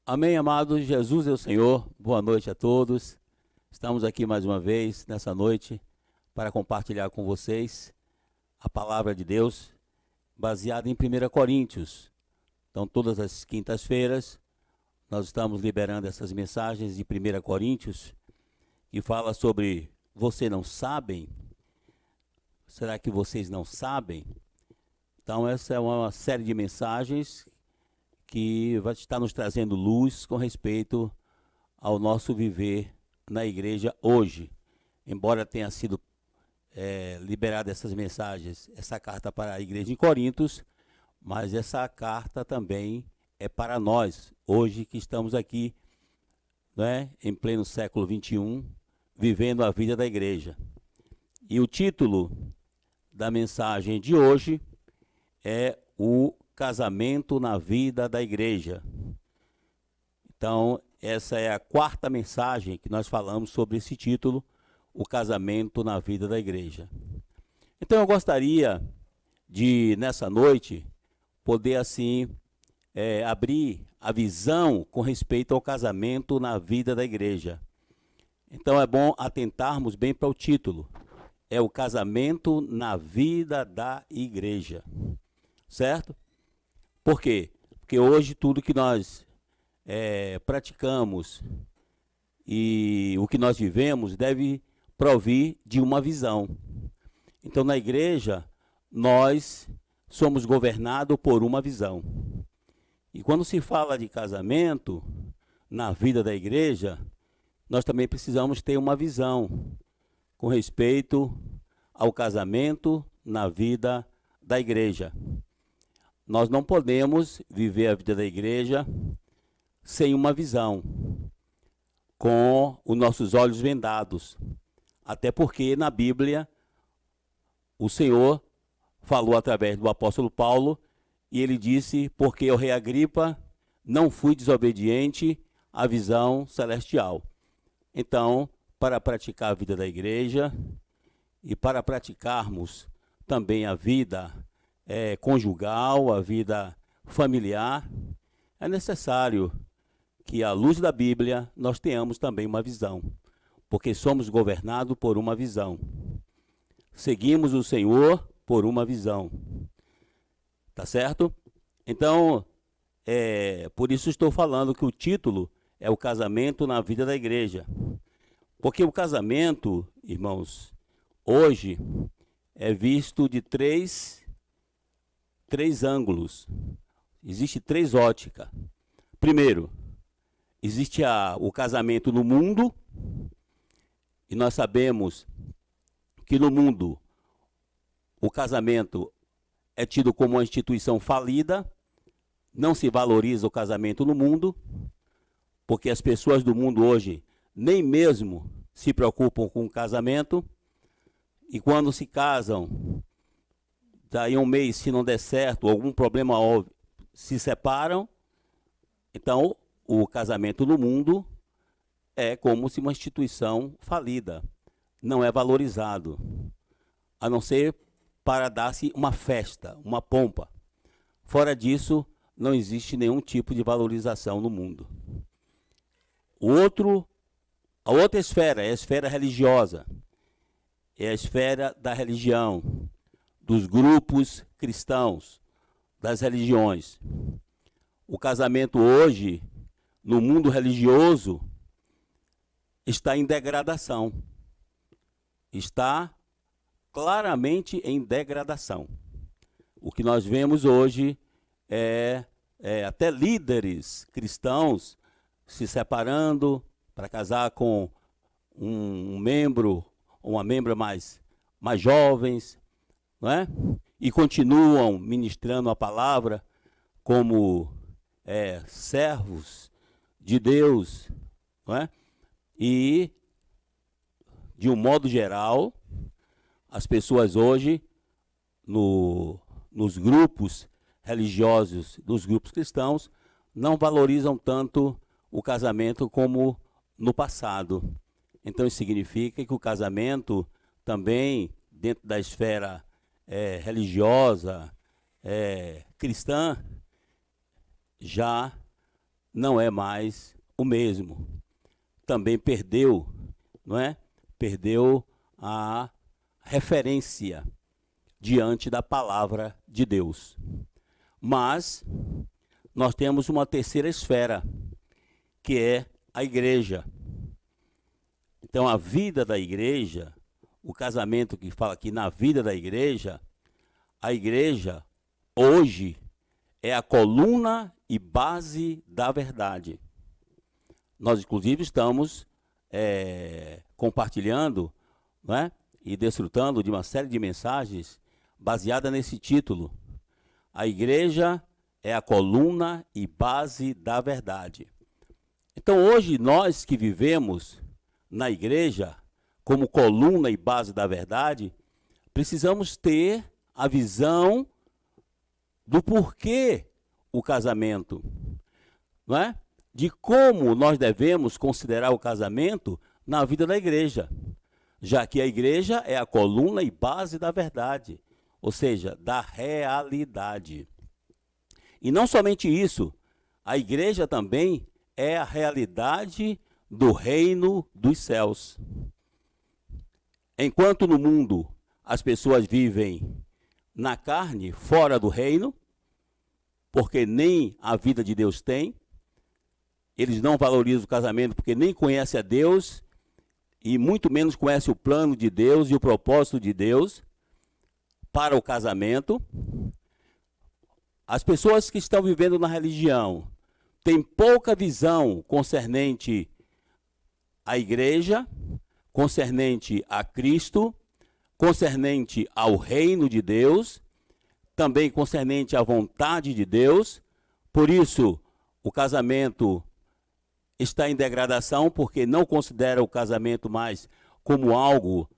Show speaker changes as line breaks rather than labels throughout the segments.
Amém, amados. Jesus é o Senhor. Boa noite a todos. Estamos aqui mais uma vez nessa noite para compartilhar com vocês a palavra de Deus baseada em 1 Coríntios. Então, todas as quintas-feiras, nós estamos liberando essas mensagens de 1 Coríntios, que fala sobre você não sabem? Será que vocês não sabem? Então, essa é uma série de mensagens que vai estar nos trazendo luz com respeito ao nosso viver na igreja hoje. Embora tenha sido liberada essas mensagens, essa carta para a igreja em Corintos, mas essa carta também é para nós, hoje que estamos aqui, né, em pleno século XXI, vivendo a vida da igreja. E o título da mensagem de hoje é o casamento na vida da igreja. Então, essa é a quarta mensagem que nós falamos sobre esse título, o casamento na vida da igreja. Então, eu gostaria de, nessa noite, poder assim, abrir a visão com respeito ao casamento na vida da igreja. Então, é bom atentarmos bem para o título. É o casamento na vida da igreja. Certo? Por quê? Porque hoje tudo que nós praticamos e o que nós vivemos deve provir de uma visão. Então, na igreja, nós somos governados por uma visão. E quando se fala de casamento na vida da igreja, nós também precisamos ter uma visão com respeito ao casamento na vida da igreja. Nós não podemos viver a vida da igreja sem uma visão, com os nossos olhos vendados. Até porque na Bíblia o Senhor falou através do apóstolo Paulo e ele disse: porque o rei Agripa não fui desobediente à visão celestial. Então, para praticar a vida da igreja e para praticarmos também a vida conjugal, a vida familiar, é necessário que, à luz da Bíblia, nós tenhamos também uma visão, porque somos governados por uma visão. Seguimos o Senhor por uma visão. Tá certo? Então, por isso estou falando que o título é o casamento na vida da igreja. Porque o casamento, irmãos, hoje é visto de três ângulos. Existe três óticas. Primeiro, existe o casamento no mundo, e nós sabemos que no mundo o casamento é tido como uma instituição falida, não se valoriza o casamento no mundo, porque as pessoas do mundo hoje nem mesmo se preocupam com o casamento, e quando se casam, daí um mês, se não der certo, algum problema óbvio, se separam. Então, o casamento no mundo é como se uma instituição falida, não é valorizado, a não ser para dar-se uma festa, uma pompa. Fora disso, não existe nenhum tipo de valorização no mundo. A outra esfera é a esfera religiosa, é a esfera da religião, dos grupos cristãos, das religiões. O casamento hoje, no mundo religioso, está em degradação. Está claramente em degradação. O que nós vemos hoje é até líderes cristãos se separando para casar com um membro ou uma membra mais jovens, não é? E continuam ministrando a palavra como servos de Deus, não é? E, de um modo geral, as pessoas hoje, nos grupos religiosos, dos grupos cristãos, não valorizam tanto o casamento como no passado. Então, isso significa que o casamento também, dentro da esfera religiosa, cristã, já não é mais o mesmo. Também perdeu, não é? Perdeu a referência diante da palavra de Deus. Mas nós temos uma terceira esfera, que é a igreja. Então, a vida da igreja, o casamento que fala aqui na vida da igreja, a igreja hoje é a coluna e base da verdade. Nós, inclusive, estamos compartilhando, né, e desfrutando de uma série de mensagens baseada nesse título. A igreja é a coluna e base da verdade. Então, hoje, nós que vivemos na igreja, como coluna e base da verdade, precisamos ter a visão do porquê o casamento, não é? De como nós devemos considerar o casamento na vida da igreja, já que a igreja é a coluna e base da verdade, ou seja, da realidade. E não somente isso, a igreja também é a realidade do reino dos céus. Enquanto no mundo as pessoas vivem na carne, fora do reino, porque nem a vida de Deus tem, eles não valorizam o casamento porque nem conhecem a Deus e muito menos conhecem o plano de Deus e o propósito de Deus para o casamento. As pessoas que estão vivendo na religião têm pouca visão concernente à igreja, concernente a Cristo, concernente ao reino de Deus, também concernente à vontade de Deus. Por isso, o casamento está em degradação, porque não considera o casamento mais como algo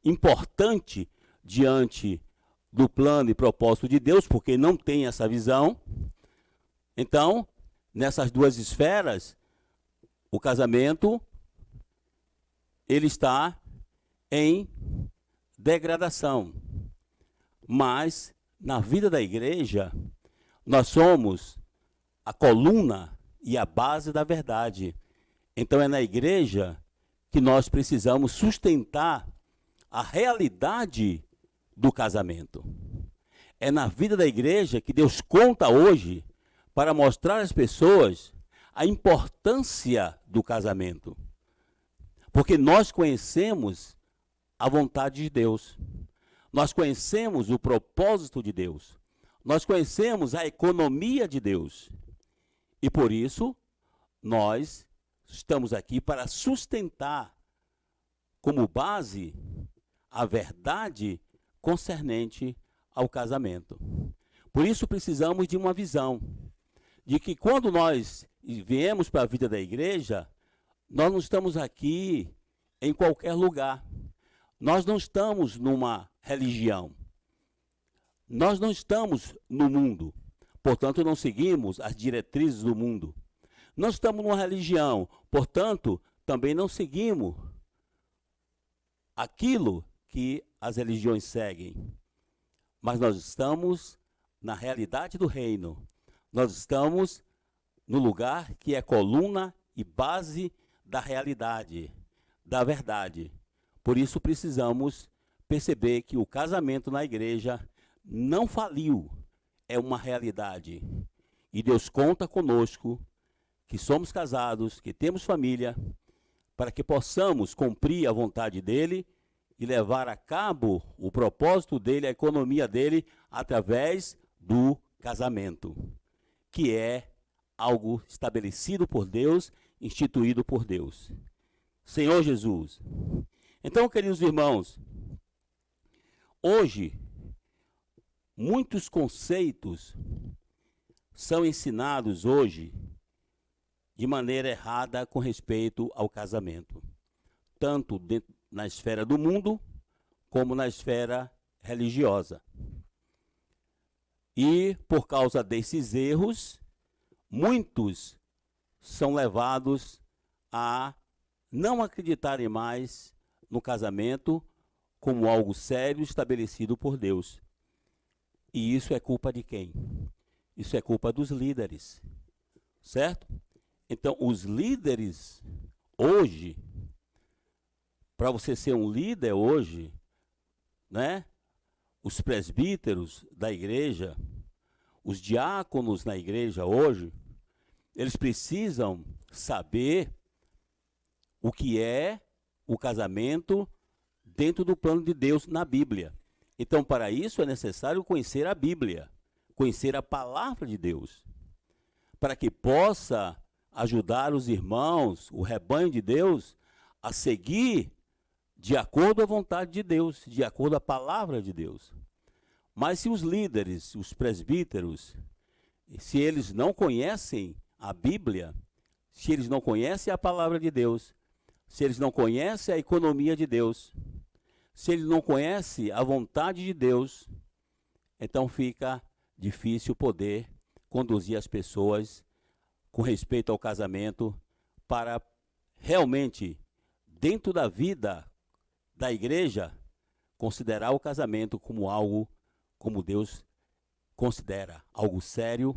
importante diante do plano e propósito de Deus, porque não tem essa visão. Então, nessas duas esferas, o casamento ele está em degradação. Mas, na vida da igreja, nós somos a coluna e a base da verdade. Então, é na igreja que nós precisamos sustentar a realidade do casamento. É na vida da igreja que Deus conta hoje para mostrar às pessoas a importância do casamento. Porque nós conhecemos a vontade de Deus. Nós conhecemos o propósito de Deus. Nós conhecemos a economia de Deus. E por isso, nós estamos aqui para sustentar como base a verdade concernente ao casamento. Por isso, precisamos de uma visão de que quando nós viemos para a vida da igreja, nós não estamos aqui em qualquer lugar. Nós não estamos numa religião. Nós não estamos no mundo. Portanto, não seguimos as diretrizes do mundo. Não estamos numa religião. Portanto, também não seguimos aquilo que as religiões seguem. Mas nós estamos na realidade do reino. Nós estamos no lugar que é coluna e base da realidade, da verdade. Por isso precisamos perceber que o casamento na igreja não faliu, é uma realidade. E Deus conta conosco, que somos casados, que temos família, para que possamos cumprir a vontade dele e levar a cabo o propósito dele, a economia dele, através do casamento, que é algo estabelecido por Deus, instituído por Deus. Senhor Jesus. Então, queridos irmãos, hoje, muitos conceitos são ensinados hoje de maneira errada com respeito ao casamento, tanto na esfera do mundo, como na esfera religiosa. E, por causa desses erros, muitos são levados a não acreditarem mais no casamento como algo sério estabelecido por Deus. E isso é culpa de quem? Isso é culpa dos líderes. certo? Então, os líderes hoje, para você ser um líder hoje, né? Os presbíteros da igreja, os diáconos na igreja hoje, eles precisam saber o que é o casamento dentro do plano de Deus na Bíblia. Então, para isso é necessário conhecer a Bíblia, conhecer a palavra de Deus, para que possa ajudar os irmãos, o rebanho de Deus, a seguir de acordo à vontade de Deus, de acordo à palavra de Deus. Mas se os líderes, os presbíteros, se eles não conhecem a Bíblia, se eles não conhecem a palavra de Deus, se eles não conhecem a economia de Deus, se eles não conhecem a vontade de Deus, então fica difícil poder conduzir as pessoas com respeito ao casamento para realmente, dentro da vida da igreja, considerar o casamento como algo, como Deus considera, algo sério,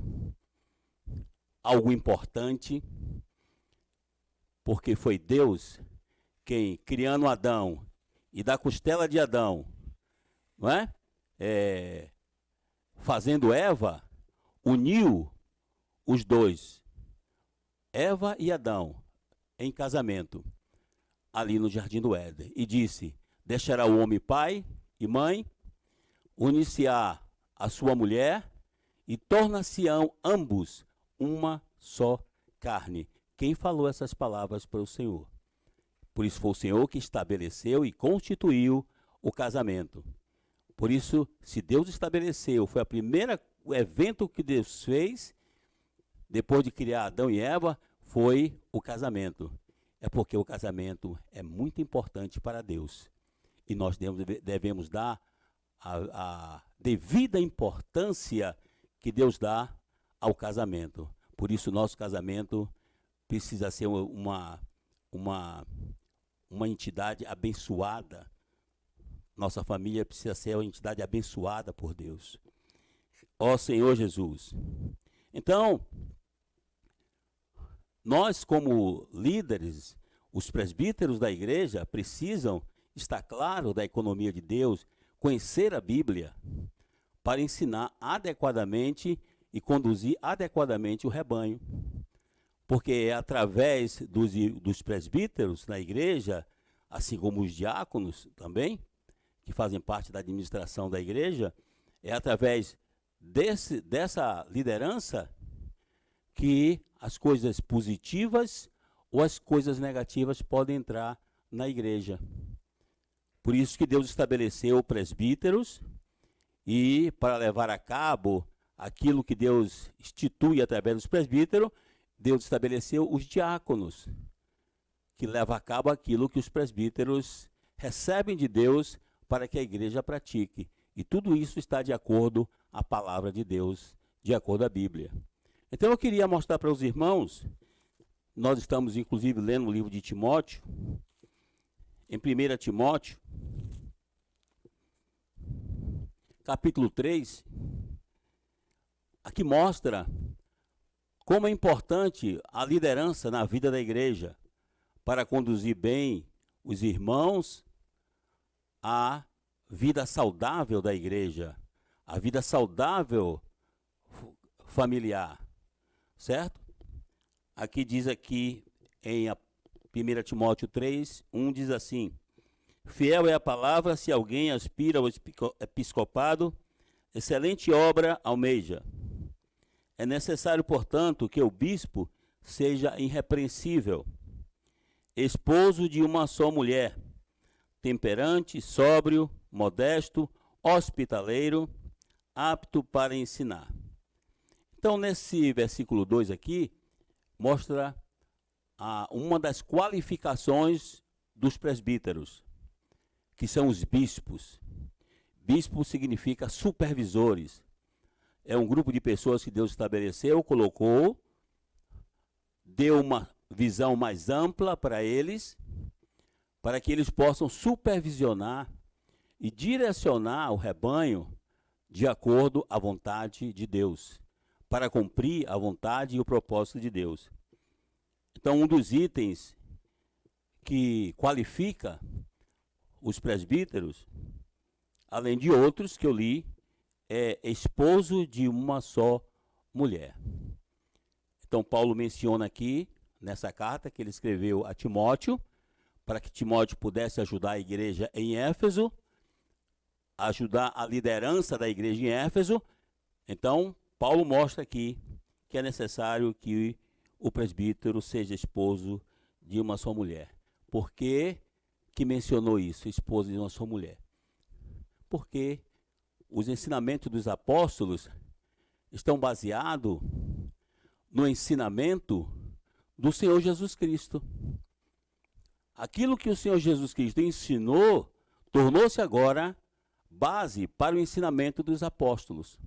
algo importante, porque foi Deus quem, criando Adão, e da costela de Adão, não é? Fazendo Eva, uniu os dois, Eva e Adão, em casamento, ali no Jardim do Éden, e disse: deixará o homem pai e mãe, unir-se-á a sua mulher, e tornar-se-ão ambos uma só carne. Quem falou essas palavras para o Senhor? Por isso foi o Senhor que estabeleceu e constituiu o casamento. Por isso, se Deus estabeleceu, foi o evento que Deus fez, depois de criar Adão e Eva, foi o casamento. É porque o casamento é muito importante para Deus. E nós devemos dar a devida importância que Deus dá ao casamento. Por isso, nosso casamento precisa ser uma entidade abençoada. Nossa família precisa ser uma entidade abençoada por Deus. Ó Senhor Jesus. Então, nós como líderes, os presbíteros da igreja, precisam estar claro da economia de Deus, conhecer a Bíblia, para ensinar adequadamente e conduzir adequadamente o rebanho. Porque é através dos presbíteros na igreja, assim como os diáconos também, que fazem parte da administração da igreja, é através dessa liderança que as coisas positivas ou as coisas negativas podem entrar na igreja. Por isso que Deus estabeleceu presbíteros, e para levar a cabo aquilo que Deus institui através dos presbíteros, Deus estabeleceu os diáconos, que levam a cabo aquilo que os presbíteros recebem de Deus para que a igreja pratique. E tudo isso está de acordo à palavra de Deus, de acordo à Bíblia. Então eu queria mostrar para os irmãos, nós estamos inclusive lendo o livro de Timóteo, em 1 Timóteo, capítulo 3, aqui mostra como é importante a liderança na vida da igreja para conduzir bem os irmãos à vida saudável da igreja, a vida saudável familiar, certo? Aqui diz aqui em 1 Timóteo 3, 1 diz assim: fiel é a palavra, se alguém aspira ao episcopado, excelente obra almeja. É necessário, portanto, que o bispo seja irrepreensível, esposo de uma só mulher, temperante, sóbrio, modesto, hospitaleiro, apto para ensinar. Então, nesse versículo 2 aqui, mostra uma das qualificações dos presbíteros, que são os bispos. Bispo significa supervisores. É um grupo de pessoas que Deus estabeleceu, colocou, deu uma visão mais ampla para eles, para que eles possam supervisionar e direcionar o rebanho de acordo à vontade de Deus, para cumprir a vontade e o propósito de Deus. Então, um dos itens que qualifica os presbíteros, além de outros que eu li, é esposo de uma só mulher. Então, Paulo menciona aqui, nessa carta que ele escreveu a Timóteo, para que Timóteo pudesse ajudar a igreja em Éfeso, ajudar a liderança da igreja em Éfeso. Então, Paulo mostra aqui que é necessário que o presbítero seja esposo de uma só mulher. Por que mencionou isso, esposo de uma só mulher? Porque os ensinamentos dos apóstolos estão baseados no ensinamento do Senhor Jesus Cristo. Aquilo que o Senhor Jesus Cristo ensinou tornou-se agora base para o ensinamento dos apóstolos.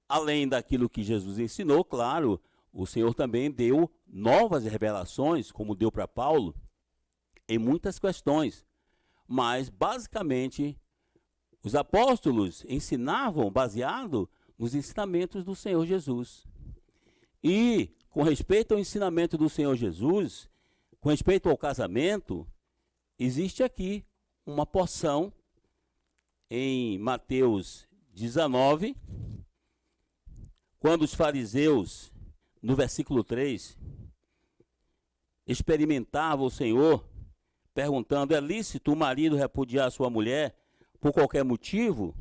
Além daquilo que Jesus ensinou, claro, o Senhor também deu novas revelações, como deu para Paulo, em muitas questões. Mas, basicamente, os apóstolos ensinavam baseado nos ensinamentos do Senhor Jesus. E, com respeito ao ensinamento do Senhor Jesus, com respeito ao casamento, existe aqui uma porção em Mateus 19, quando os fariseus, no versículo 3, experimentavam o Senhor, perguntando: é lícito o marido repudiar sua mulher por qualquer motivo?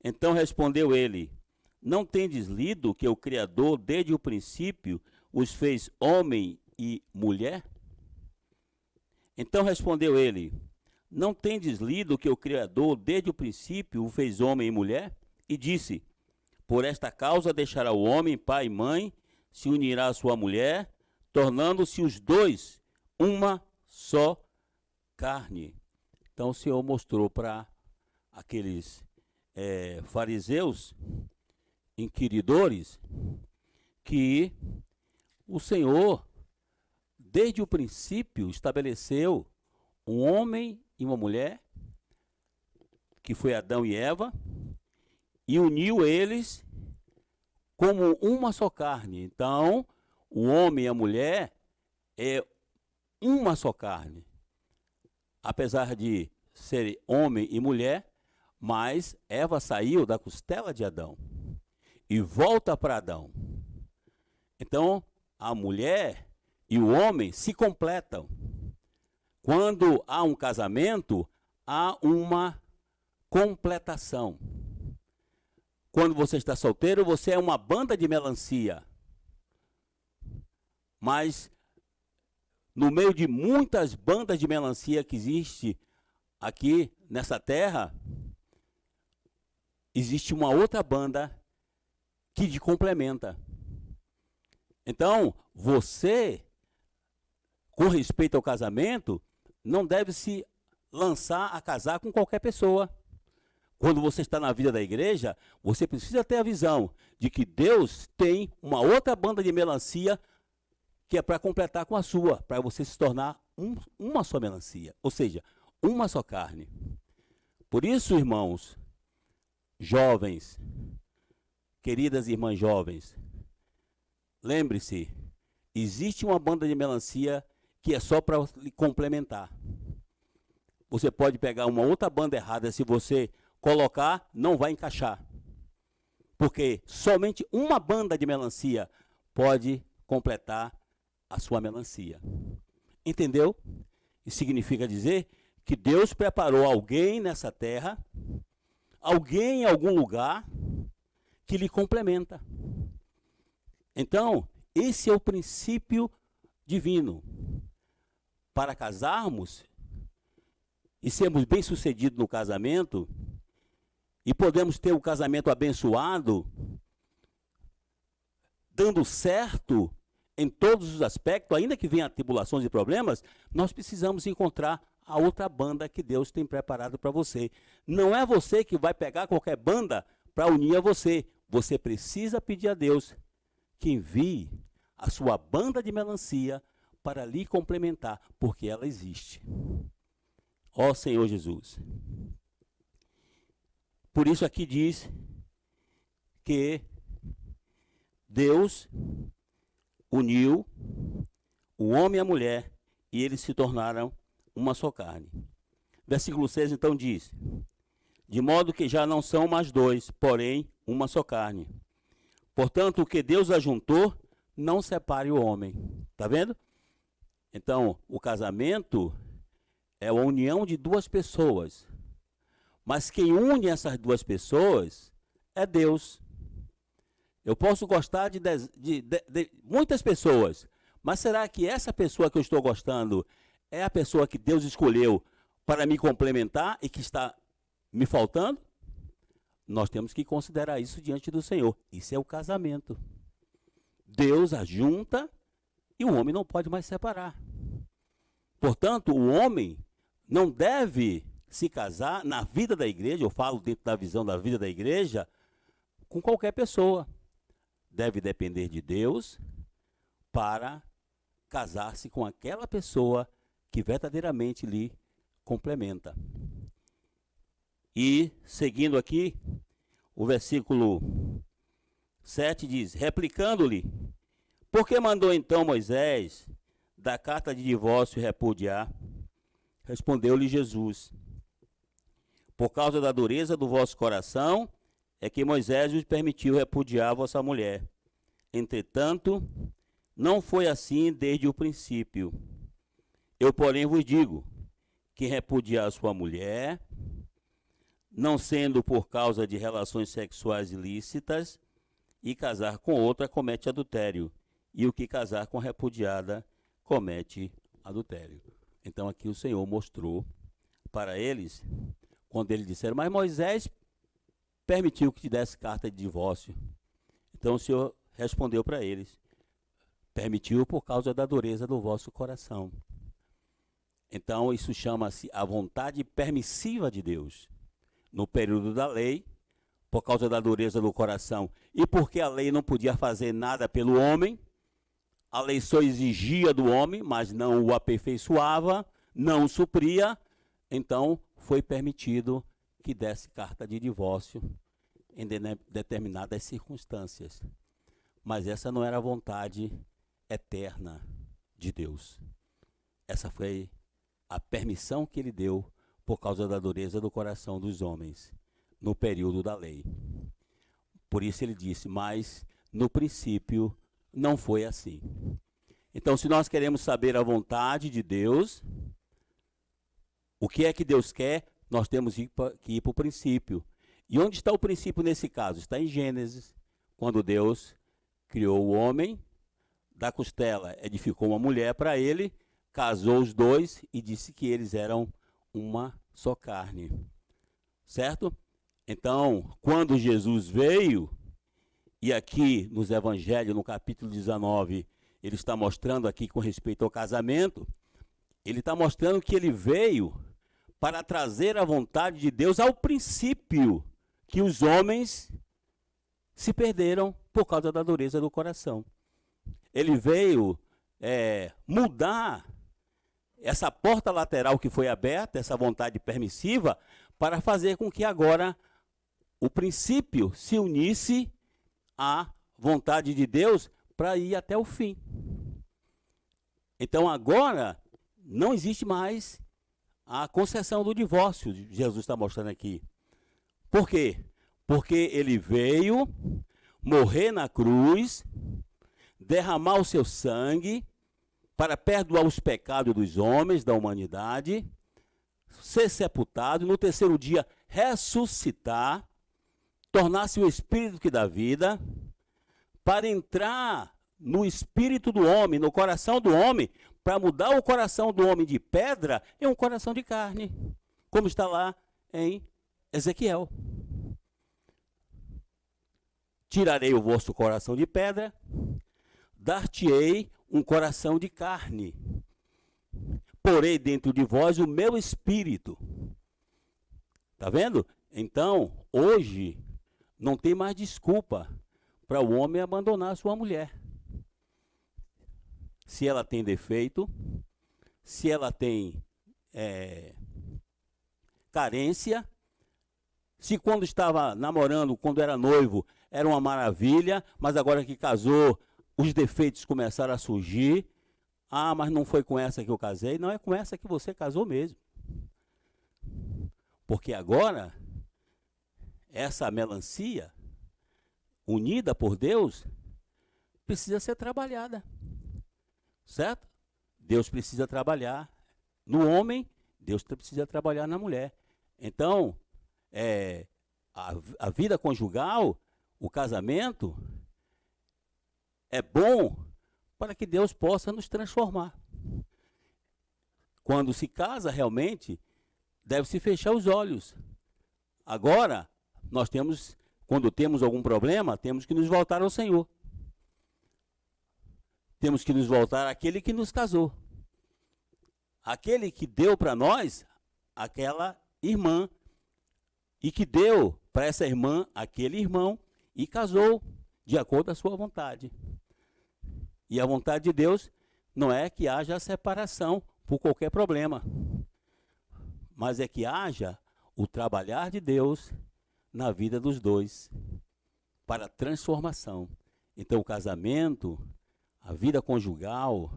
Então respondeu ele: não tendes lido que o Criador, desde o princípio, os fez homem e mulher? Então respondeu ele: não tendes lido que o Criador, desde o princípio, o fez homem e mulher? E disse: por esta causa deixará o homem pai e mãe, se unirá à sua mulher, tornando-se os dois uma só carne. Então o Senhor mostrou para aqueles fariseus, inquiridores, que o Senhor, desde o princípio, estabeleceu um homem e uma mulher, que foi Adão e Eva, e uniu eles como uma só carne. Então, o homem e a mulher é uma só carne. Apesar de serem homem e mulher, mas Eva saiu da costela de Adão e volta para Adão. Então, a mulher e o homem se completam. Quando há um casamento, há uma completação. Quando você está solteiro, você é uma banda de melancia. Mas, no meio de muitas bandas de melancia que existe aqui nessa terra, existe uma outra banda que te complementa. Então, você, com respeito ao casamento, não deve se lançar a casar com qualquer pessoa. Quando você está na vida da igreja, você precisa ter a visão de que Deus tem uma outra banda de melancia que é para completar com a sua, para você se tornar uma só melancia, ou seja, uma só carne. Por isso, irmãos, jovens, queridas irmãs jovens, lembre-se, existe uma banda de melancia que é só para lhe complementar. Você pode pegar uma outra banda errada, se você colocar, não vai encaixar. Porque somente uma banda de melancia pode completar a sua melancia. Entendeu? Isso significa dizer que Deus preparou alguém nessa terra, alguém em algum lugar, que lhe complementa. Então, esse é o princípio divino. Para casarmos e sermos bem-sucedidos no casamento, e podemos ter o casamento abençoado, dando certo em todos os aspectos, ainda que venham tribulações e problemas, nós precisamos encontrar a outra banda que Deus tem preparado para você. Não é você que vai pegar qualquer banda para unir a você. Você precisa pedir a Deus que envie a sua banda de melancia para lhe complementar, porque ela existe. Ó Senhor Jesus. Por isso aqui diz porque Deus uniu o homem e a mulher e eles se tornaram uma só carne. Versículo 6 então diz: de modo que já não são mais dois, porém uma só carne. Portanto, o que Deus ajuntou, não separe o homem. Está vendo? Então, o casamento é a união de duas pessoas. Mas quem une essas duas pessoas é Deus. Eu posso gostar de muitas pessoas, mas será que essa pessoa que eu estou gostando é a pessoa que Deus escolheu para me complementar e que está me faltando? Nós temos que considerar isso diante do Senhor. Isso é o casamento. Deus ajunta e o homem não pode mais separar. Portanto, o homem não deve se casar na vida da igreja, eu falo dentro da visão da vida da igreja, com qualquer pessoa. Deve depender de Deus para casar-se com aquela pessoa que verdadeiramente lhe complementa. E, seguindo aqui, o versículo 7 diz: replicando-lhe, por que mandou então Moisés da carta de divórcio repudiar? Respondeu-lhe Jesus: por causa da dureza do vosso coração, é que Moisés vos permitiu repudiar vossa mulher. Entretanto, não foi assim desde o princípio. Eu, porém, vos digo que repudiar sua mulher, não sendo por causa de relações sexuais ilícitas, e casar com outra comete adultério, e o que casar com repudiada comete adultério. Então aqui o Senhor mostrou para eles, quando eles disseram, mas Moisés permitiu que te desse carta de divórcio. Então o Senhor respondeu para eles, permitiu por causa da dureza do vosso coração. Então isso chama-se a vontade permissiva de Deus. No período da lei, por causa da dureza do coração, e porque a lei não podia fazer nada pelo homem, a lei só exigia do homem, mas não o aperfeiçoava, não o supria, então foi permitido que desse carta de divórcio em determinadas circunstâncias. Mas essa não era a vontade eterna de Deus. Essa foi a permissão que ele deu por causa da dureza do coração dos homens no período da lei. Por isso ele disse, mas no princípio não foi assim. Então, se nós queremos saber a vontade de Deus, o que é que Deus quer, nós temos que ir para o princípio. E onde está o princípio nesse caso? Está em Gênesis, quando Deus criou o homem, da costela edificou uma mulher para ele, casou os dois e disse que eles eram uma só carne. Certo? Então, quando Jesus veio, e aqui nos Evangelhos, no capítulo 19, ele está mostrando aqui com respeito ao casamento, ele está mostrando que ele veio para trazer a vontade de Deus ao princípio, que os homens se perderam por causa da dureza do coração. Ele veio mudar essa porta lateral que foi aberta, essa vontade permissiva, para fazer com que agora o princípio se unisse à vontade de Deus para ir até o fim. Então agora não existe mais a concessão do divórcio, Jesus está mostrando aqui. Por quê? Porque ele veio morrer na cruz, derramar o seu sangue para perdoar os pecados dos homens, da humanidade, ser sepultado, no terceiro dia ressuscitar, tornar-se o Espírito que dá vida, para entrar no espírito do homem, no coração do homem, para mudar o coração do homem de pedra em um coração de carne, como está lá em Ezequiel. Tirarei o vosso coração de pedra, dar-te-ei um coração de carne. Porei dentro de vós o meu espírito. Está vendo? Então, hoje, não tem mais desculpa para o homem abandonar a sua mulher. Se ela tem defeito, se ela tem carência, Se quando estava namorando, quando era noivo, era uma maravilha, mas agora que casou, os defeitos começaram a surgir. Ah, mas não foi com essa que eu casei. Não, é com essa que você casou mesmo. Porque agora, essa melancia, unida por Deus, precisa ser trabalhada. Certo? Deus precisa trabalhar no homem, Deus precisa trabalhar na mulher. Então, a vida conjugal, o casamento, é bom para que Deus possa nos transformar. Quando se casa realmente, deve-se fechar os olhos. Agora, quando temos algum problema, temos que nos voltar ao Senhor. Temos que nos voltar àquele que nos casou. Aquele que deu para nós aquela irmã. E que deu para essa irmã aquele irmão e casou de acordo com a sua vontade. E a vontade de Deus não é que haja separação por qualquer problema, mas é que haja o trabalhar de Deus na vida dos dois para transformação. Então o casamento, a vida conjugal,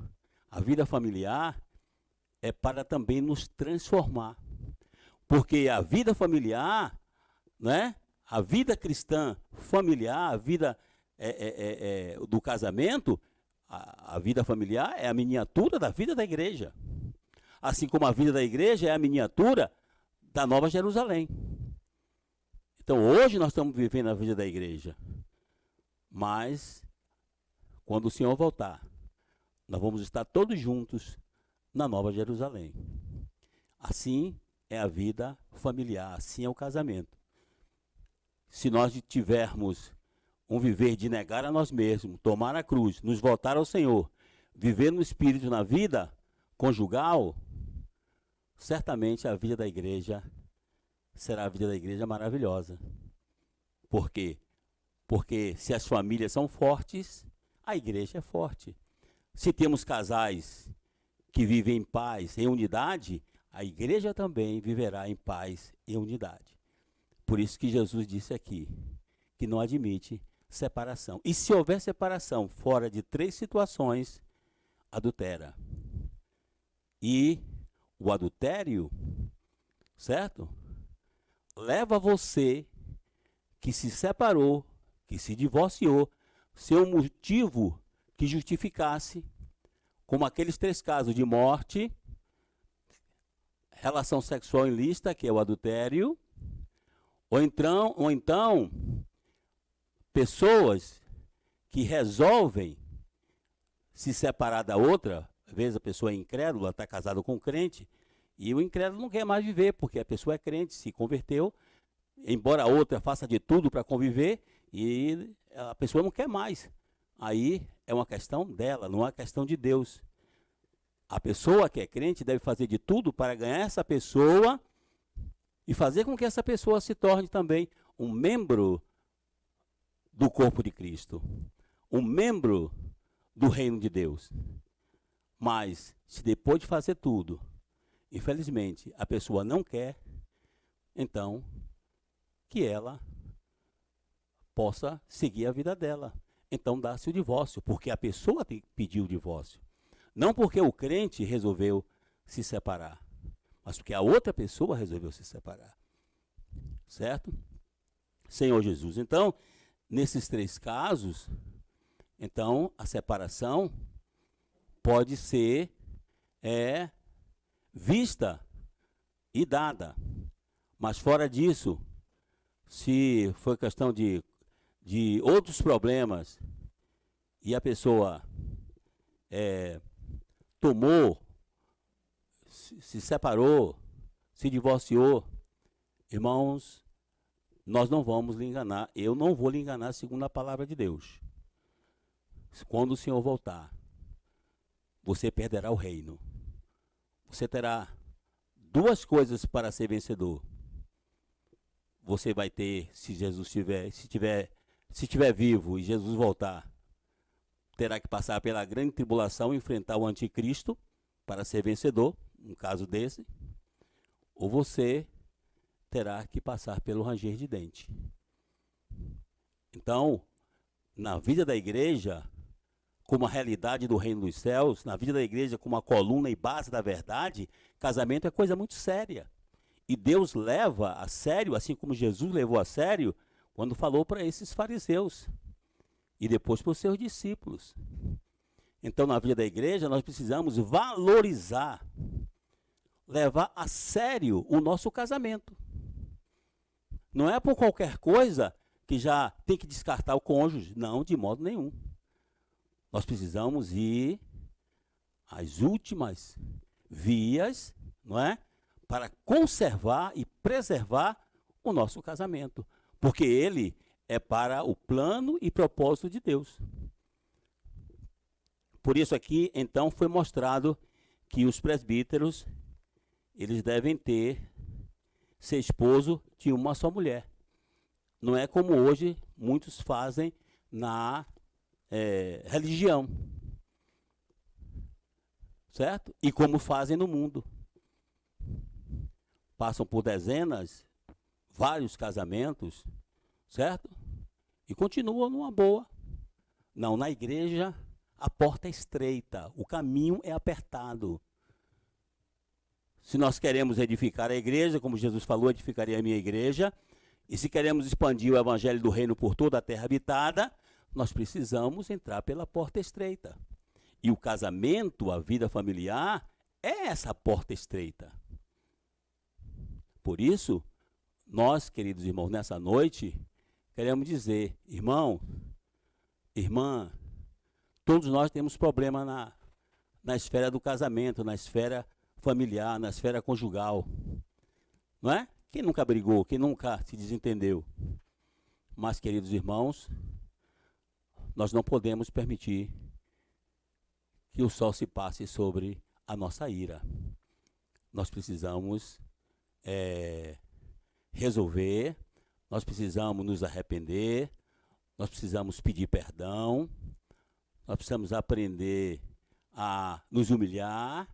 a vida familiar é para também nos transformar. Porque a vida familiar, né? A vida cristã familiar, a vida do casamento, a vida familiar é a miniatura da vida da igreja. Assim como a vida da igreja é a miniatura da Nova Jerusalém. Então hoje nós estamos vivendo a vida da igreja. Mas, quando o Senhor voltar, nós vamos estar todos juntos na Nova Jerusalém. Assim é a vida familiar, assim é o casamento. Se nós tivermos um viver de negar a nós mesmos, tomar a cruz, nos voltar ao Senhor, viver no Espírito na vida conjugal, certamente a vida da igreja será a vida da igreja maravilhosa. Por quê? Porque se as famílias são fortes, a igreja é forte. Se temos casais que vivem em paz, em unidade, a igreja também viverá em paz e unidade. Por isso que Jesus disse aqui, que não admite separação. E se houver separação fora de 3 situações, adultera. E o adultério, certo? Leva você que se separou, que se divorciou, ser um motivo que justificasse, como aqueles 3 casos de morte, relação sexual ilícita, que é o adultério, ou então pessoas que resolvem se separar da outra. Às vezes a pessoa é incrédula, está casada com um crente, e o incrédulo não quer mais viver, porque a pessoa é crente, se converteu, embora a outra faça de tudo para conviver, e a pessoa não quer mais. Aí é uma questão dela, não é uma questão de Deus. A pessoa que é crente deve fazer de tudo para ganhar essa pessoa e fazer com que essa pessoa se torne também um membro do corpo de Cristo, um membro do reino de Deus. Mas, se depois de fazer tudo, infelizmente, a pessoa não quer, então, que ela possa seguir a vida dela. Então, dá-se o divórcio, porque a pessoa tem que pedir o divórcio. Não porque o crente resolveu se separar, mas porque a outra pessoa resolveu se separar. Certo? Senhor Jesus. Então, nesses 3 casos, então, a separação pode ser vista e dada. Mas fora disso, se for questão de outros problemas e a pessoa tomou, se separou, se divorciou, irmãos, nós não vamos lhe enganar. Eu não vou lhe enganar segundo a palavra de Deus. Quando o Senhor voltar, você perderá o reino. Você terá 2 coisas para ser vencedor. Você vai ter, se Jesus estiver vivo e Jesus voltar, terá que passar pela grande tribulação e enfrentar o anticristo para ser vencedor, um caso desse. Ou você terá que passar pelo ranger de dente. Então, na vida da igreja, como a realidade do reino dos céus, na vida da igreja como a coluna e base da verdade, casamento é coisa muito séria. E Deus leva a sério, assim como Jesus levou a sério, quando falou para esses fariseus e depois para os seus discípulos. Então, na vida da igreja, nós precisamos valorizar, levar a sério o nosso casamento. Não é por qualquer coisa que já tem que descartar o cônjuge. Não, de modo nenhum. Nós precisamos ir às últimas vias, não é? Para conservar e preservar o nosso casamento. Porque ele é para o plano e propósito de Deus. Por isso aqui, então, foi mostrado que os presbíteros, eles devem ser esposo de uma só mulher. Não é como hoje muitos fazem na religião. Certo? E como fazem no mundo. Passam por dezenas, vários casamentos, certo? E continuam numa boa. Não, na igreja a porta é estreita, o caminho é apertado. Se nós queremos edificar a igreja, como Jesus falou, edificaria a minha igreja, e se queremos expandir o evangelho do reino por toda a terra habitada, nós precisamos entrar pela porta estreita. E o casamento, a vida familiar, é essa porta estreita. Por isso, nós, queridos irmãos, nessa noite, queremos dizer, irmão, irmã, todos nós temos problema na esfera do casamento, na esfera familiar, na esfera conjugal. Não é? Quem nunca brigou, quem nunca se desentendeu? Mas, queridos irmãos, nós não podemos permitir que o sol se passe sobre a nossa ira. Nós precisamos resolver, nós precisamos nos arrepender, nós precisamos pedir perdão, nós precisamos aprender a nos humilhar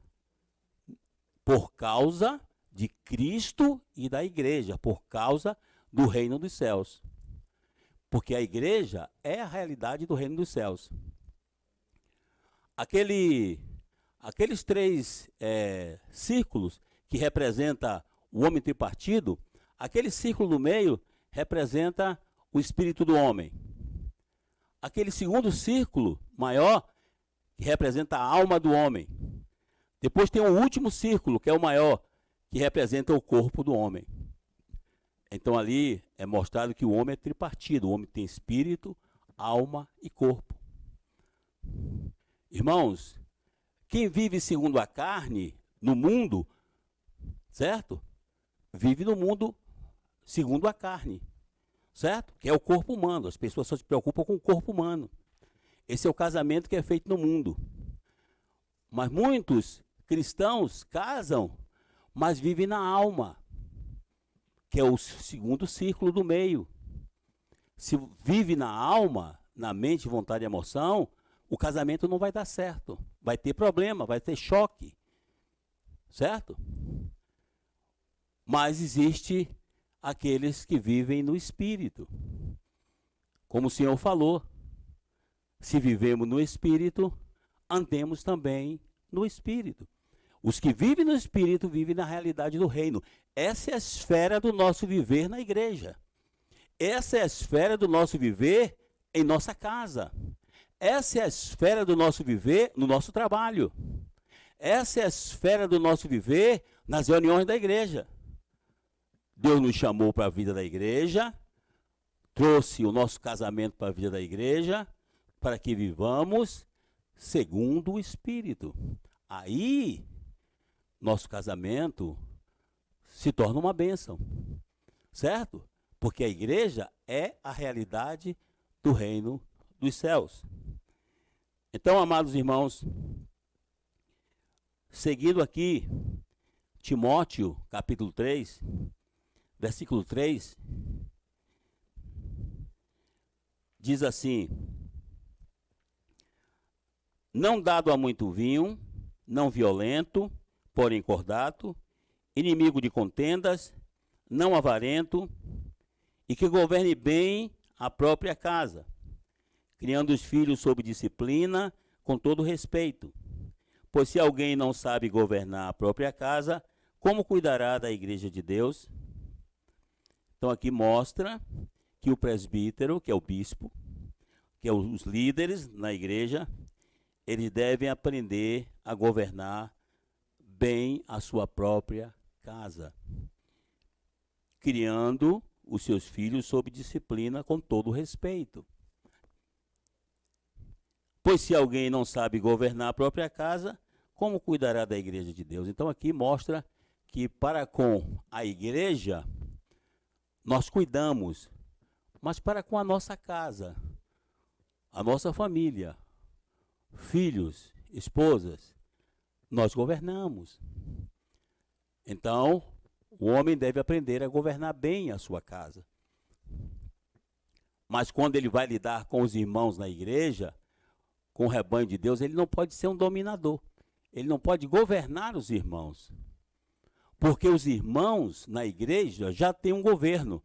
por causa de Cristo e da igreja, por causa do reino dos céus. Porque a igreja é a realidade do reino dos céus. Aqueles três círculos que representam o homem tripartido, aquele círculo no meio representa o espírito do homem. Aquele segundo círculo maior que representa a alma do homem. Depois tem o último círculo, que é o maior, que representa o corpo do homem. Então ali é mostrado que o homem é tripartido, o homem tem espírito, alma e corpo. Irmãos, quem vive segundo a carne, no mundo, certo? Vive no mundo segundo a carne, certo? Que é o corpo humano, as pessoas só se preocupam com o corpo humano. Esse é o casamento que é feito no mundo. Mas muitos cristãos casam, mas vivem na alma, que é o segundo círculo do meio. Se vive na alma, na mente, vontade e emoção, o casamento não vai dar certo. Vai ter problema, vai ter choque. Certo? Mas existe aqueles que vivem no espírito. Como o Senhor falou, se vivemos no espírito, andemos também no espírito. Os que vivem no espírito vivem na realidade do reino. Essa é a esfera do nosso viver na igreja. Essa é a esfera do nosso viver em nossa casa. Essa é a esfera do nosso viver no nosso trabalho. Essa é a esfera do nosso viver nas reuniões da igreja. Deus nos chamou para a vida da igreja, trouxe o nosso casamento para a vida da igreja, para que vivamos segundo o Espírito. Aí, nosso casamento se torna uma bênção, certo? Porque a igreja é a realidade do reino dos céus. Então, amados irmãos, seguindo aqui, Timóteo, capítulo 3, versículo 3, diz assim: não dado a muito vinho, não violento, porém cordato, inimigo de contendas, não avarento e que governe bem a própria casa, criando os filhos sob disciplina, com todo respeito. Pois se alguém não sabe governar a própria casa, como cuidará da igreja de Deus? Então aqui mostra que o presbítero, que é o bispo, que é os líderes na igreja, eles devem aprender a governar bem a sua própria casa, criando os seus filhos sob disciplina com todo respeito. Pois se alguém não sabe governar a própria casa, como cuidará da igreja de Deus? Então aqui mostra que para com a igreja nós cuidamos, mas para com a nossa casa, a nossa família, filhos, esposas, nós governamos. Então, o homem deve aprender a governar bem a sua casa. Mas quando ele vai lidar com os irmãos na igreja, com o rebanho de Deus, ele não pode ser um dominador. Ele não pode governar os irmãos. Porque os irmãos na igreja já têm um governo.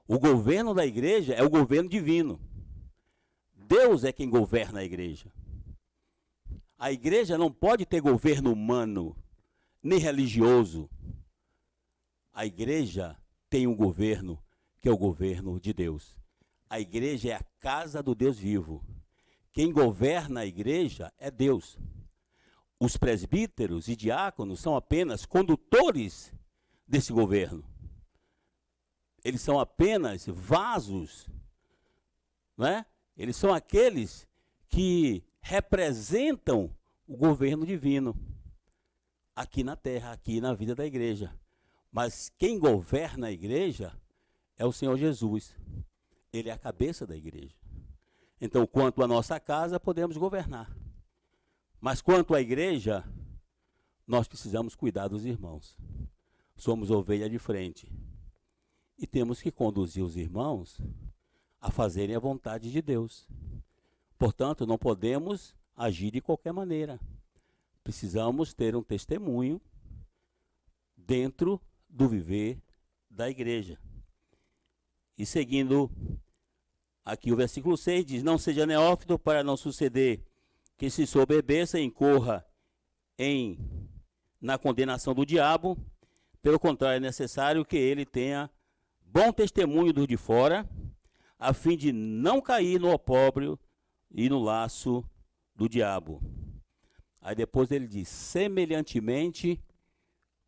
O governo da igreja é o governo divino. Deus é quem governa a igreja. A igreja não pode ter governo humano, nem religioso. A igreja tem um governo, que é o governo de Deus. A igreja é a casa do Deus vivo. Quem governa a igreja é Deus. Os presbíteros e diáconos são apenas condutores desse governo. Eles são apenas vasos, não é? Eles são aqueles que representam o governo divino aqui na terra, aqui na vida da igreja. Mas quem governa a igreja é o Senhor Jesus. Ele é a cabeça da igreja. Então, quanto à nossa casa, podemos governar. Mas quanto à igreja, nós precisamos cuidar dos irmãos. Somos ovelha de frente. E temos que conduzir os irmãos a fazerem a vontade de Deus. Portanto, não podemos agir de qualquer maneira. Precisamos ter um testemunho dentro do viver da igreja. E seguindo aqui o versículo 6 diz: não seja neófito para não suceder que se soberbeça e incorra na condenação do diabo. Pelo contrário, é necessário que ele tenha bom testemunho dos de fora, a fim de não cair no opróbrio e no laço do diabo. Aí depois ele diz: semelhantemente,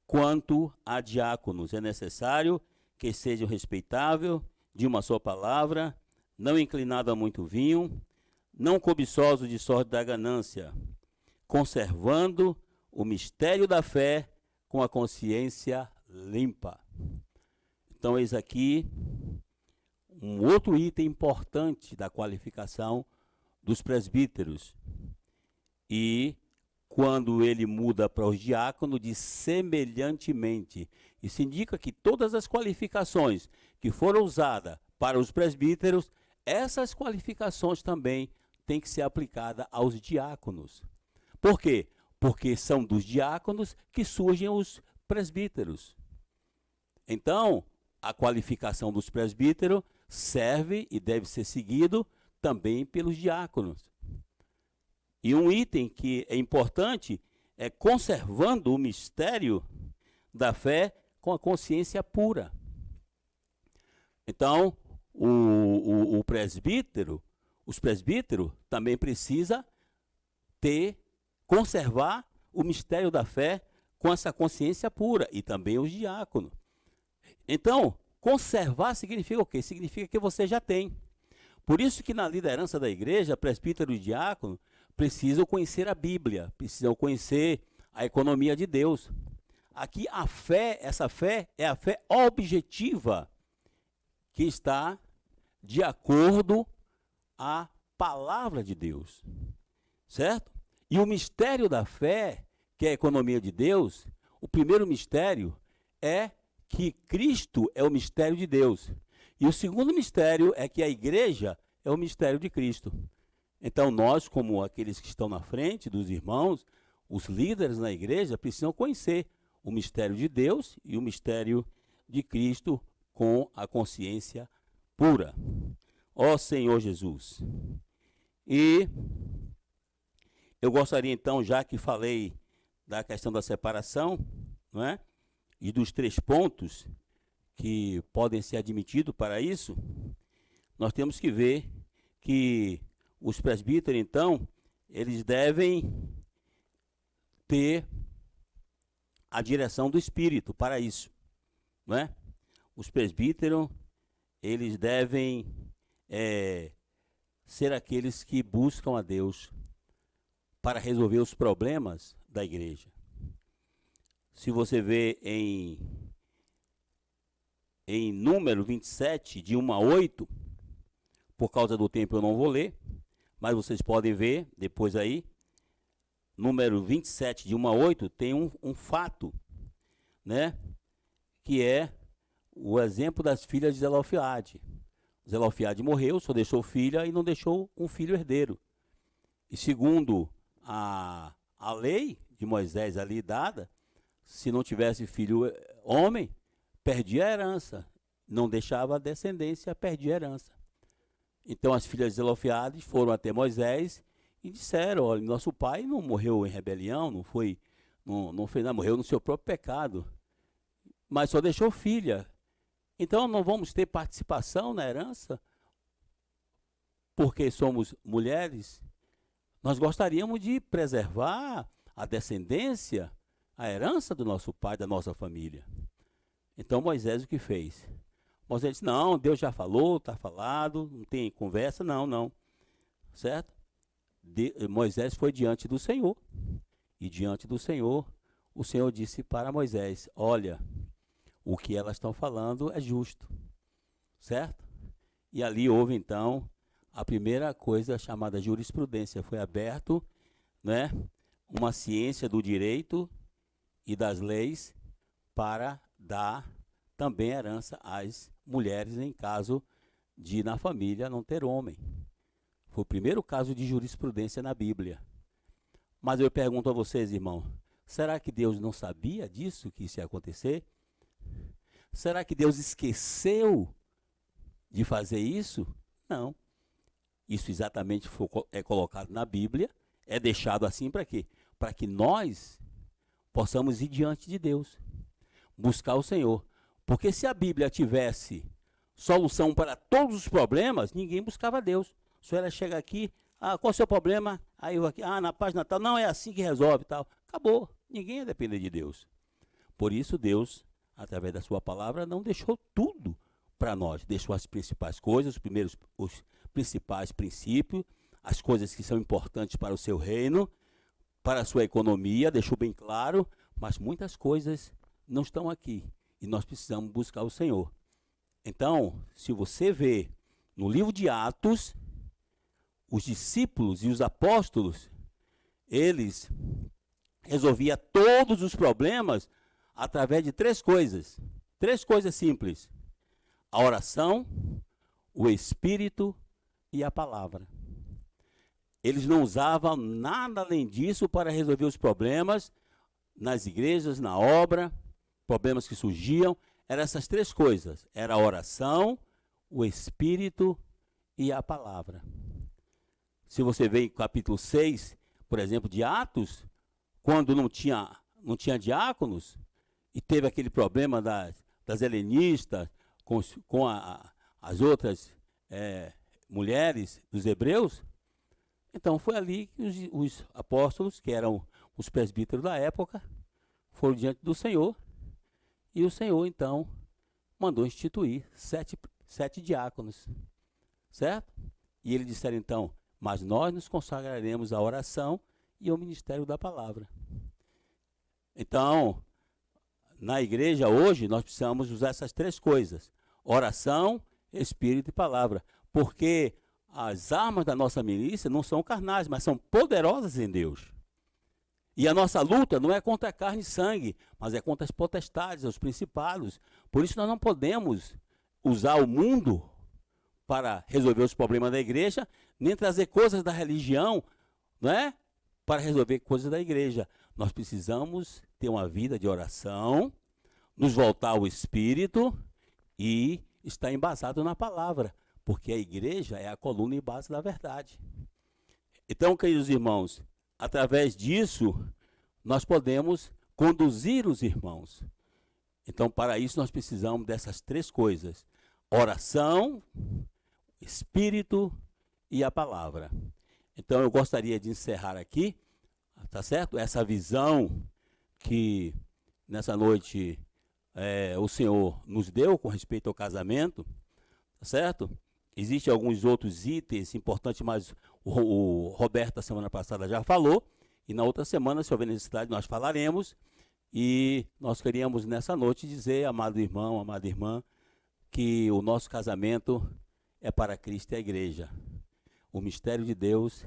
quanto a diáconos, é necessário que sejam respeitáveis, de uma só palavra, não inclinado a muito vinho, não cobiçosos de sorte da ganância, conservando o mistério da fé com a consciência limpa. Então, eis aqui um outro item importante da qualificação dos presbíteros. E quando ele muda para os diáconos, diz semelhantemente. Isso indica que todas as qualificações que foram usadas para os presbíteros, essas qualificações também têm que ser aplicadas aos diáconos. Por quê? Porque são dos diáconos que surgem os presbíteros. Então, a qualificação dos presbíteros serve e deve ser seguido também pelos diáconos. E um item que é importante é conservando o mistério da fé com a consciência pura. Então, o presbítero, os presbíteros também precisam conservar o mistério da fé com essa consciência pura, e também os diáconos. Então, conservar significa o quê? Significa que você já tem. Por isso que na liderança da igreja, presbítero e diácono precisam conhecer a Bíblia, precisam conhecer a economia de Deus. Aqui a fé, essa fé é a fé objetiva, que está de acordo à palavra de Deus, certo? E o mistério da fé, que é a economia de Deus, o primeiro mistério é que Cristo é o mistério de Deus. E o segundo mistério é que a igreja é o mistério de Cristo. Então nós, como aqueles que estão na frente dos irmãos, os líderes na igreja, precisam conhecer o mistério de Deus e o mistério de Cristo com a consciência pura. Ó Senhor Jesus. E eu gostaria então, já que falei da questão da separação, não é? E dos 3 pontos que podem ser admitidos para isso, nós temos que ver que os presbíteros, então, eles devem ter a direção do Espírito para isso, não é? Os presbíteros, eles devem ser aqueles que buscam a Deus para resolver os problemas da igreja. Se você vê em Número 27, de 1 a 8, por causa do tempo eu não vou ler, mas vocês podem ver depois aí, Número 27, de 1 a 8, tem um fato, né, que é o exemplo das filhas de Zelofeade. Zelofeade morreu, só deixou filha e não deixou um filho herdeiro. E segundo a lei de Moisés ali dada, se não tivesse filho homem, perdia a herança. Não deixava a descendência, perdia a herança. Então as filhas de Zelofeade foram até Moisés e disseram: olha, nosso pai não morreu em rebelião, não fez nada, morreu no seu próprio pecado, mas só deixou filha. Então não vamos ter participação na herança, porque somos mulheres. Nós gostaríamos de preservar a descendência, a herança do nosso pai, da nossa família. Então Moisés o que fez? Moisés disse: não, Deus já falou, está falado, não tem conversa, não. Certo? Moisés foi diante do Senhor. E diante do Senhor, o Senhor disse para Moisés: olha, o que elas estão falando é justo. Certo? E ali houve então a primeira coisa chamada jurisprudência. Foi aberto, né, uma ciência do direito e das leis para dar também herança às mulheres em caso de na família não ter homem. Foi o primeiro caso de jurisprudência na Bíblia. Mas eu pergunto a vocês, irmão, será que Deus não sabia disso, que isso ia acontecer? Será que Deus esqueceu de fazer isso? Não. Isso exatamente é colocado na Bíblia, é deixado assim para quê? Para que nós possamos ir diante de Deus, buscar o Senhor. Porque se a Bíblia tivesse solução para todos os problemas, ninguém buscava Deus. Se ela chega aqui, qual é o seu problema? Aí eu aqui, na página tal, não, é assim que resolve tal. Acabou, ninguém ia depender de Deus. Por isso Deus, através da sua palavra, não deixou tudo para nós. Deixou as principais coisas, os principais princípios, as coisas que são importantes para o seu reino, para a sua economia, deixou bem claro, mas muitas coisas não estão aqui. E nós precisamos buscar o Senhor. Então, se você vê no livro de Atos, os discípulos e os apóstolos, eles resolviam todos os problemas através de 3 coisas. 3 coisas simples: a oração, o Espírito e a palavra. Eles não usavam nada além disso para resolver os problemas nas igrejas, na obra, problemas que surgiam. Eram essas 3 coisas: era a oração, o Espírito e a palavra. Se você vê em capítulo 6, por exemplo, de Atos, quando não tinha diáconos, e teve aquele problema das helenistas com as outras mulheres dos hebreus, então foi ali que os apóstolos, que eram os presbíteros da época, foram diante do Senhor, e o Senhor então mandou instituir 7 diáconos, certo? E eles disseram então: mas nós nos consagraremos à oração e ao ministério da palavra. Então, na igreja hoje, nós precisamos usar essas 3 coisas: oração, Espírito e palavra. Porque as armas da nossa milícia não são carnais, mas são poderosas em Deus. E a nossa luta não é contra carne e sangue, mas é contra as potestades, os principados. Por isso nós não podemos usar o mundo para resolver os problemas da igreja, nem trazer coisas da religião, não é? Para resolver coisas da igreja. Nós precisamos ter uma vida de oração, nos voltar ao Espírito e está embasado na palavra, porque a igreja é a coluna e base da verdade. Então, queridos irmãos, através disso, nós podemos conduzir os irmãos. Então, para isso, nós precisamos dessas três coisas: oração, Espírito e a palavra. Então, eu gostaria de encerrar aqui, tá certo? Essa visão que nessa noite o Senhor nos deu com respeito ao casamento, tá certo? Existem alguns outros itens importantes, mas o Roberto, a semana passada, já falou, e na outra semana, se houver necessidade, nós falaremos, e nós queríamos nessa noite dizer, amado irmão, amada irmã, que o nosso casamento é para Cristo e a igreja, o mistério de Deus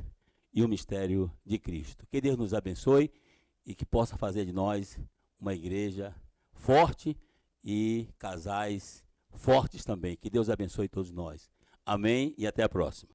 e o mistério de Cristo. Que Deus nos abençoe e que possa fazer de nós uma igreja forte e casais fortes também. Que Deus abençoe todos nós. Amém e até a próxima.